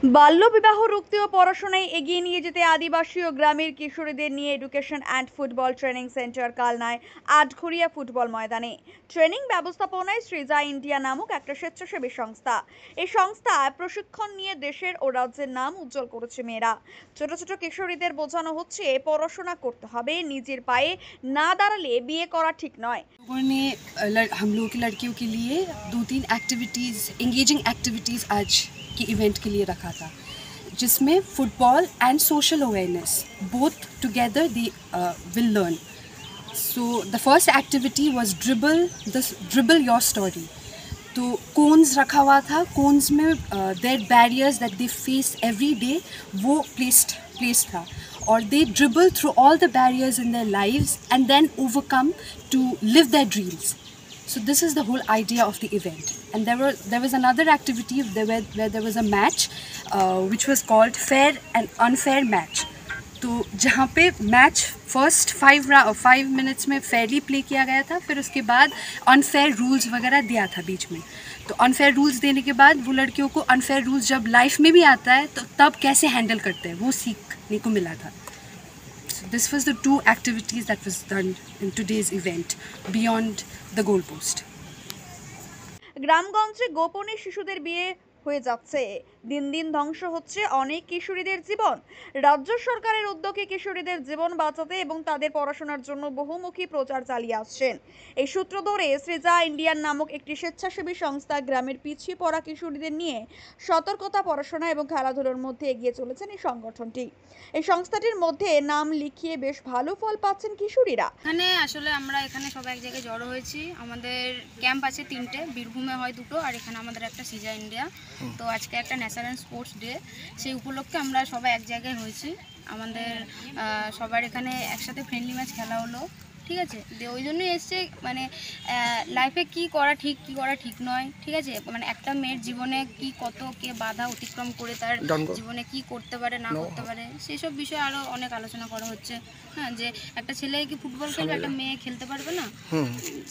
বাল্যবিবাহ রুখতে ও পড়াশোনায় এগিয়ে নিয়ে যেতে আদিবাসী ও গ্রামের কিশোরীদের নিয়ে education and football training centre কালনায় আটঘরিয়া ফুটবল ময়দানে ট্রেনিং ব্যবস্থাপনায় সৃজা ইন্ডিয়া নামক একটা স্বেচ্ছাসেবী সংস্থা। এই সংস্থা প্রশিক্ষণ নিয়ে দেশের ও রাজ্যের নাম উজ্জ্বল করেছে মেয়েরা। ছোট ছোট কিশোরীদের বোঝানো হচ্ছে পড়াশোনা করতে হবে, নিজের পায়ে না দাঁড়ালে বিয়ে করা ঠিক নয়। लोगों ने हम लोग की लड़कियों के लिए 2-3 एक्टिविटीज़ एंगेजिंग एक्टिविटीज़ आज की इवेंट के लिए रखा था, जिसमें football and social awareness both together they will learn. So the first activity was dribble your story. तो कोन्स रखा हुआ था, कोन्स में there barriers that they face every day वो प्लेस था, और they dribble through all the barriers in their lives and then overcome to live their dreams. So this is the whole idea of the event. And there was another activity where there was a match which was called fair and unfair match. तो जहाँ पे match first 5 minutes में Fairlie play किया गया था, फिर उसके बाद अनफेयर रूल्स वगैरह दिया था बीच में. तो अनफेयर रूल्स देने के बाद वो लड़कियों को अनफेयर रूल्स जब लाइफ में भी आता है तो तब कैसे हैंडल करते हैं वो सीखने को मिला था. This was the 2 activities that was done in today's event beyond the goal post. গ্রামগঞ্জে গোপনে শিশুদের বিয়ে হয়ে যাচ্ছে, দিন দিন ধ্বংস হচ্ছে অনেক কিশোরীদের জীবন। রাজ্য সরকারের উদ্যোগে কিশোরীদের জীবন বাঁচাতে এবং তাদের পড়াশোনার জন্য বহুমুখী প্রচার চালিয়ে আসছেন। এই সূত্র ধরে সৃজা ইন্ডিয়ান নামক একটি স্বেচ্ছাসেবী সংস্থা গ্রামের পিছিয়ে পড়া কিশোরীদের নিয়ে সতর্কতা, পড়াশোনা এবং খেলাধুলার মধ্যে এগিয়ে চলেছেন এই সংগঠনটি। এই সংস্থাটির মধ্যে নাম লিখিয়ে বেশ ভালো ফল পাচ্ছেন কিশোরীরা। এখানে আসলে আমরা এখানে সব এক জায়গায় জড়ো হয়েছি। আমাদের ক্যাম্প আছে 3টে, বীরভূমে হয় 2টো, আর এখানে আমাদের একটা সৃজা ইন্ডিয়া। তো আজকে একটা ন্যাশনাল স্পোর্টস ডে, সেই উপলক্ষে আমরা সবাই এক জায়গায় হয়েছি। আমাদের সবার এখানে একসাথে ফ্রেন্ডলি ম্যাচ খেলা হলো, ঠিক আছে। দিয়ে ওই জন্যই এসছে, মানে লাইফে কি করা ঠিক কি করা ঠিক নয়, ঠিক আছে। মানে একটা মেয়ের জীবনে কি কত কে বাধা অতিক্রম করে তার জীবনে কি করতে পারে না করতে পারে, সেই সব বিষয়ে আরও অনেক আলোচনা করা হচ্ছে। হ্যাঁ, যে একটা ছেলে কি ফুটবল খেলবে, একটা মেয়ে খেলতে পারবে না,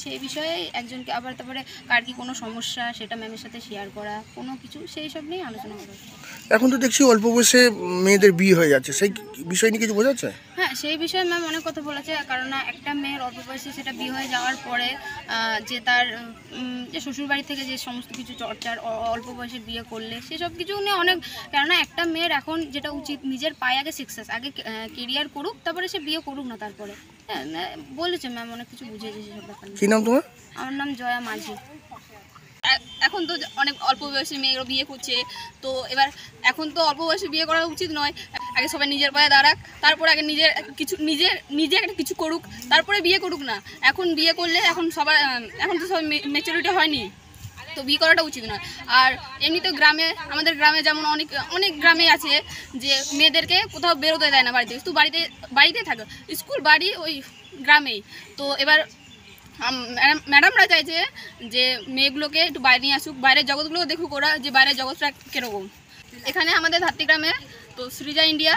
সেই বিষয়ে একজনকে আবার তারপরে কার কি কোনো সমস্যা সেটা ম্যামের সাথে শেয়ার করা, কোনো কিছু সেই সব নিয়ে আলোচনা করা হচ্ছে। এখন তো দেখছি অল্প বয়সে মেয়েদের বিয়ে হয়ে যাচ্ছে, সেই বিষয় নিয়ে কিছু বোঝাচ্ছে? হ্যাঁ, সেই বিষয়ে ম্যাম অনেক কথা বলেছে, কারণ একটা মেয়ের অল্প বয়সে সেটা বিয়ে হয়ে যাওয়ার পরে যে তার যে শ্বশুরবাড়ি থেকে যে সমস্ত কিছু চর্চার, অল্প বয়সে বিয়ে করলে সেসব কিছু নিয়ে অনেক, কেননা একটা মেয়ের এখন যেটা উচিত নিজের পায়ে আগে সাকসেস, আগে কেরিয়ার করুক, তারপরে সে বিয়ে করুক না তারপরে। হ্যাঁ, বলেছে ম্যাম, অনেক কিছু বুঝিয়েছে সেসব ব্যাপার। কি নাম তোমার? আমার নাম জয়া মাঝি। এখন তো অনেক অল্প বয়সী মেয়েরা বিয়ে করছে, তো এবার এখন তো অল্প বয়সে বিয়ে করা উচিত নয়। আগে সবাই নিজের পায়ে দাঁড়াক, তারপরে আগে নিজে একটা কিছু করুক, তারপরে বিয়ে করুক না। এখন বিয়ে করলে এখন তো সবাই ম্যাচুরিটি হয়নি, তো বিয়ে করাটা উচিত নয়। আর এমনিতে গ্রামে, আমাদের গ্রামে যেমন অনেক গ্রামে আছে যে মেয়েদেরকে কোথাও বেরোতে দেয় না বাড়িতে, শুধু বাড়িতেই থাকে, স্কুল বাড়ি ওই গ্রামেই। তো এবার ম্যাডামরা চাইছে যে মেয়েগুলোকে একটু বাইরে নিয়ে আসুক, বাইরের জগৎগুলো দেখুক ওরা, যে বাইরের জগৎটা কীরকম। এখানে আমাদের ধাত্রীগ্রামে তো সৃজা ইন্ডিয়া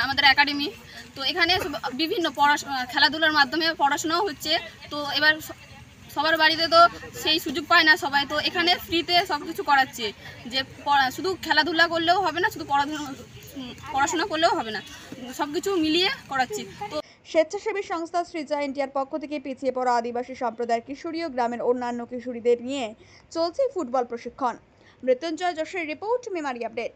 আমাদের একাডেমি, তো এখানে বিভিন্ন খেলাধুলার মাধ্যমে পড়াশোনাও হচ্ছে। তো এবার সবার বাড়িতে তো সেই সুযোগ পায় না সবাই, তো এখানে ফ্রিতে সব কিছু করাচ্ছে, যে শুধু খেলাধুলা করলেও হবে না, শুধু পড়াশোনা করলেও হবে না, সব কিছু মিলিয়ে করাচ্ছে। তো স্বেচ্ছাসেবী সংস্থা সৃজা ইন্ডিয়ার পক্ষ থেকে পিছিয়ে পড়া আদিবাসী সম্প্রদায়ের কিশোরী ও গ্রামের অন্যান্য কিশোরীদের নিয়ে চলছে ফুটবল প্রশিক্ষণ। মৃত্যুঞ্জয় যশের রিপোর্ট, মেমারি আপডেট।